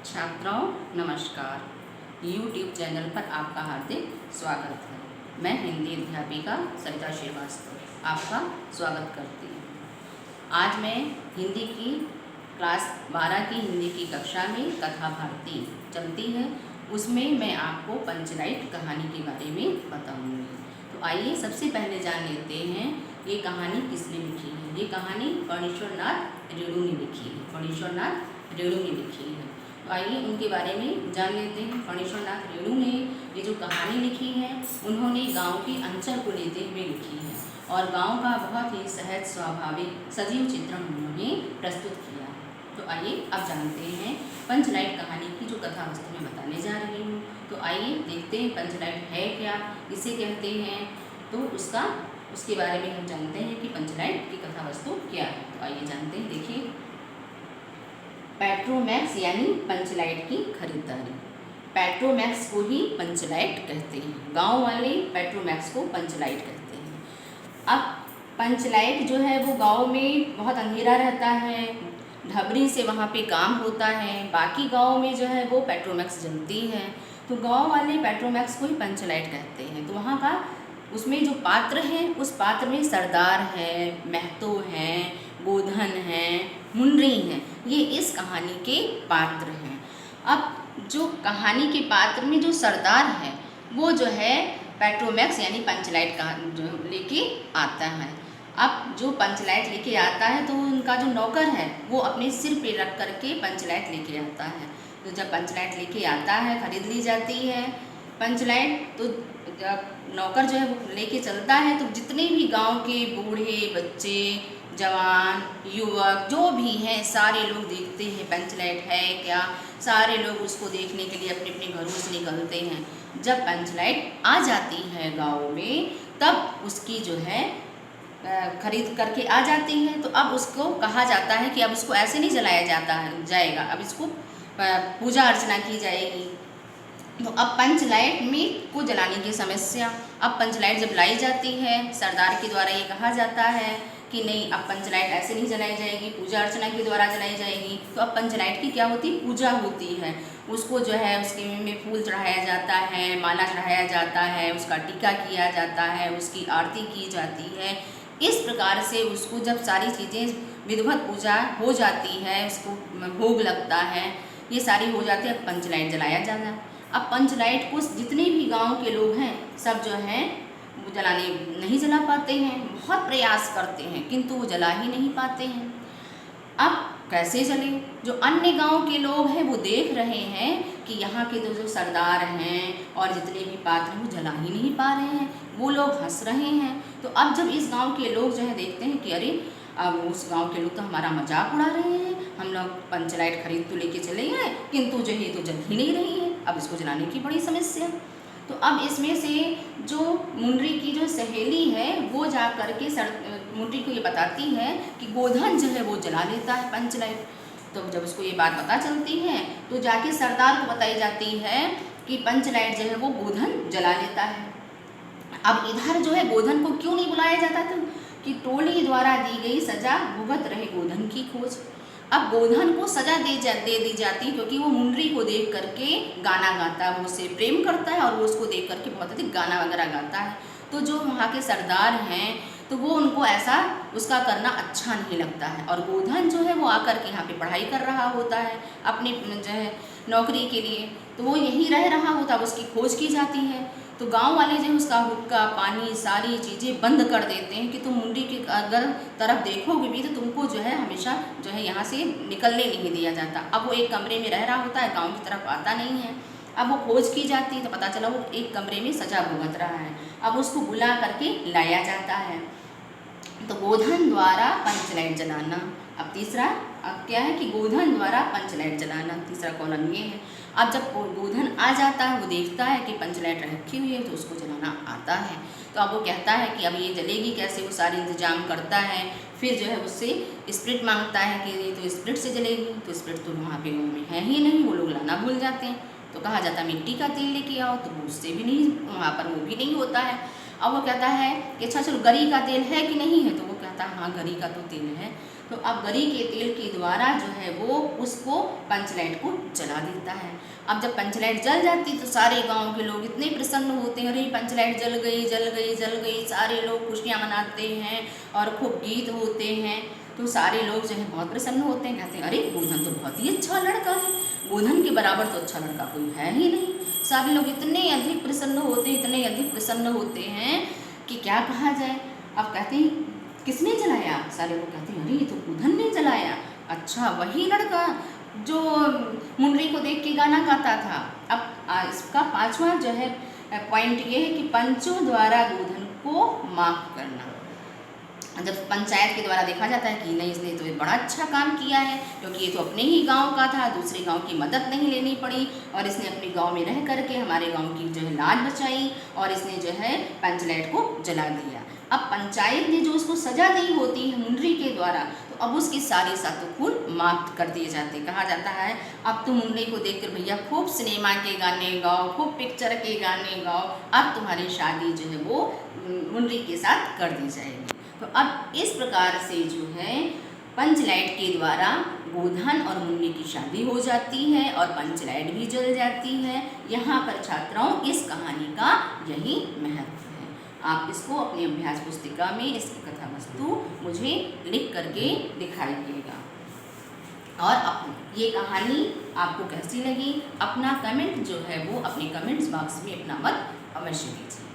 छात्रों नमस्कार। YouTube channel पर आपका हार्दिक स्वागत है। मैं हिंदी अध्यापिका सरिता श्रीवास्तव आपका स्वागत करती हूँ। आज मैं हिंदी की क्लास 12 की हिंदी की कक्षा में कथा भारती चलती है, उसमें मैं आपको पंचलाइट कहानी के बारे में बताऊँगी। तो आइए सबसे पहले जान लेते हैं ये कहानी किसने लिखी है। ये कहानी फणीश्वर नाथ रेणु ने लिखी है। फणीश्वर नाथ रेणु ने लिखी है। तो आइए उनके बारे में जान लेते हैं। फणीश्वर नाथ रेणु ने ये जो कहानी लिखी है, उन्होंने गांव के अंचल को लेते हुए लिखी है और गांव का बहुत ही सहज स्वाभाविक सजीव चित्रण उन्होंने प्रस्तुत किया है। तो आइए अब जानते हैं पंचलाइट कहानी की जो कथा वस्तु मैं बताने जा रही हूँ। तो आइए देखते हैं पंचलाइट है क्या, इसे कहते हैं, तो उसके बारे में हम जानते हैं कि पंचलाइट की कथा वस्तु क्या है। तो आइए जानते हैं। देखिए, पेट्रोमैक्स यानी पंचलाइट की खरीदारी। पेट्रोमैक्स को ही पंचलाइट कहते हैं। गांव वाले पेट्रोमैक्स को पंचलाइट कहते हैं। अब पंचलाइट जो है वो गांव में बहुत अंधेरा रहता है, ढबरी से वहाँ पे काम होता है, बाकी गांव में जो है वो पेट्रोमैक्स जलती है। तो गांव वाले पेट्रोमैक्स को ही पंचलाइट कहते हैं। तो वहाँ का उसमें जो पात्र हैं, उस पात्र में सरदार है, महतो हैं, गोधन हैं, मुंडरी हैं। ये इस कहानी के पात्र हैं। अब जो कहानी के पात्र में जो सरदार है वो जो है पेट्रोमैक्स यानी पंचलाइट का जो लेके आता है। अब जो पंचलाइट लेके आता है तो उनका जो नौकर है वो अपने सिर पे रख करके पंचलाइट लेके आता है। तो जब पंचलाइट लेके आता है, खरीद ली जाती है पंचलाइट, तो जब नौकर जो है वो लेके चलता है तो जितने भी गांव के बूढ़े, बच्चे, जवान, युवक जो भी हैं सारे लोग देखते हैं पंचलाइट है क्या। सारे लोग उसको देखने के लिए अपने अपने घरों से निकलते हैं। जब पंचलाइट आ जाती है गांव में, तब उसकी जो है खरीद करके आ जाती है। तो अब उसको कहा जाता है कि अब इसको ऐसे नहीं जलाया जाएगा, अब इसको पूजा अर्चना की जाएगी। तो अब पंचलाइट में को जलाने की समस्या, अब पंचलाइट जब लाई जाती है, सरदार के द्वारा ये कहा जाता है कि नहीं, अब पंचलाइट ऐसे नहीं जलाई जाएगी, पूजा अर्चना के द्वारा जलाई जाएगी। तो अब पंचलाइट की क्या होती, पूजा होती है। उसको जो है उसके में फूल चढ़ाया जाता है, माला चढ़ाया जाता है, उसका टीका किया जाता है, उसकी आरती की जाती है। इस प्रकार से उसको जब सारी चीज़ें विधिवत पूजा हो जाती है, उसको भोग लगता है, ये सारी हो जाती है, पंचलाइट जलाया जाता है। अब पंचलाइट को जितने भी गांव के लोग हैं सब जो हैं वो जलाने नहीं जला पाते हैं, बहुत प्रयास करते हैं किंतु वो जला ही नहीं पाते हैं। अब कैसे जले, जो अन्य गांव के लोग हैं वो देख रहे हैं कि यहाँ के जो सरदार हैं और जितने भी पात्र हैं वो जला ही नहीं पा रहे हैं, वो लोग हंस रहे हैं। तो अब जब इस गांव के लोग जो है देखते हैं कि अरे अब उस गांव के लोग तो हमारा मजाक उड़ा रहे हैं, हम लोग पंचलाइट खरीद तो लेके चले गए किंतु जो है तो जल ही नहीं रही है, अब इसको जलाने की बड़ी समस्या। तो अब इसमें से जो मुंडरी की जो सहेली है वो जा कर के मुंडरी को ये बताती है कि गोधन जो है वो जला लेता है पंचलाइट। तो जब उसको ये बात पता चलती है तो जाके सरदार को बताई जाती है कि पंचलाइट जो है वो गोधन जला लेता है। अब इधर जो है गोधन को क्यों नहीं बुलाया जाता था कि टोली द्वारा दी गई सजा भुगत रहे गोधन की खोज। अब गोधन को सजा दे दी जाती क्योंकि वो मुंडरी को देख करके गाना गाता है, वो उससे प्रेम करता है और वो उसको देख करके बहुत अधिक गाना वगैरह गाता है। तो जो वहाँ के सरदार हैं तो वो उनको ऐसा उसका करना अच्छा नहीं लगता है और गोधन जो है वो आकर के यहाँ पे पढ़ाई कर रहा होता है अपनी जो है नौकरी के लिए, तो वो यहीं रह रहा होता है, उसकी खोज की जाती है। तो गांव वाले जो है उसका हुक्का पानी सारी चीज़ें बंद कर देते हैं कि तुम मुंडरी की अगर तरफ देखोगे भी तो तुमको जो है हमेशा जो है यहाँ से निकलने नहीं दिया जाता। अब वो एक कमरे में रह रहा होता है, गांव की तरफ आता नहीं है। अब वो खोज की जाती है तो पता चला वो एक कमरे में सजा भुगत रहा है। अब उसको बुला करके लाया जाता है। तो गोधन द्वारा पंचलाइट जलाना। अब तीसरा अब क्या है कि गोधन द्वारा पंचलाइट जलाना, तीसरा कॉलम ये है। अब जब गोधन आ जाता है, वो देखता है कि पंचलाइट रखी हुई है तो उसको जलाना आता है। तो अब वो कहता है कि अब ये जलेगी कैसे, वो सारे इंतजाम करता है। फिर जो है उससे स्प्रिट मांगता है कि ये तो स्प्रिट से जलेगी, तो स्प्रिट तो वहाँ पे में है ही नहीं, वो लोग लाना भूल जाते हैं। तो कहा जाता है मिट्टी का तेल लेके आओ, तो उससे भी नहीं, वहाँ पर वो भी नहीं होता है। अब वो कहता है कि अच्छा चलो गरी का तेल है कि नहीं है, तो वो कहता है हाँ गरी का तो तेल है। तो अब गरी के तेल के द्वारा जो है वो उसको पंचलाइट को जला देता है। अब जब पंचलाइट जल जाती तो सारे गांव के लोग इतने प्रसन्न होते हैं, अरे पंचलाइट जल गई जल गई जल गई, सारे लोग खुशियाँ मनाते हैं और खूब गीत होते हैं। तो सारे लोग जो है बहुत प्रसन्न होते हैं, कहते हैं अरे गोधन तो बहुत ही अच्छा लड़का है, गोधन के बराबर तो अच्छा लड़का कोई है ही नहीं। सारे लोग इतने अधिक प्रसन्न होते हैं, इतने अधिक प्रसन्न होते हैं कि क्या कहा जाए। अब कहते हैं किसने जलाया, सारे लोग कहते हैं अरे ये तो गोधन ने जलाया, अच्छा वही लड़का जो मुंडरी को देख के गाना गाता था। अब इसका पांचवा जो है पॉइंट ये है कि पंचों द्वारा गोधन को माफ करना। जब पंचायत के द्वारा देखा जाता है कि नहीं इसने तो एक बड़ा अच्छा काम किया है, क्योंकि ये तो अपने ही गांव का था, दूसरे गांव की मदद नहीं लेनी पड़ी और इसने अपने गांव में रह करके हमारे गांव की जो है लाज बचाई और इसने जो है पंचलाइट को जला दिया। अब पंचायत ने जो उसको सजा दी होती है मुंडरी के द्वारा, तो अब उसकी सारी सातों खून माफ कर दिए जाते। कहा जाता है अब तो मुंडरी को देखकर भैया खूब सिनेमा के गाने गाओ, खूब पिक्चर के गाने गाओ, अब तुम्हारी शादी जो है वो मुंडरी के साथ कर दी जाएगी। तो अब इस प्रकार से जो है पंचलाइट के द्वारा गोधन और मुन्नी की शादी हो जाती है और पंचलाइट भी जल जाती है। यहाँ पर छात्राओं इस कहानी का यही महत्व है। आप इसको अपनी अभ्यास पुस्तिका में इसकी कथा वस्तु मुझे लिख करके दिखाइएगा। और ये कहानी आपको कैसी लगी, अपना कमेंट जो है वो अपने कमेंट्स बॉक्स में अपना मत अवश्य दीजिए।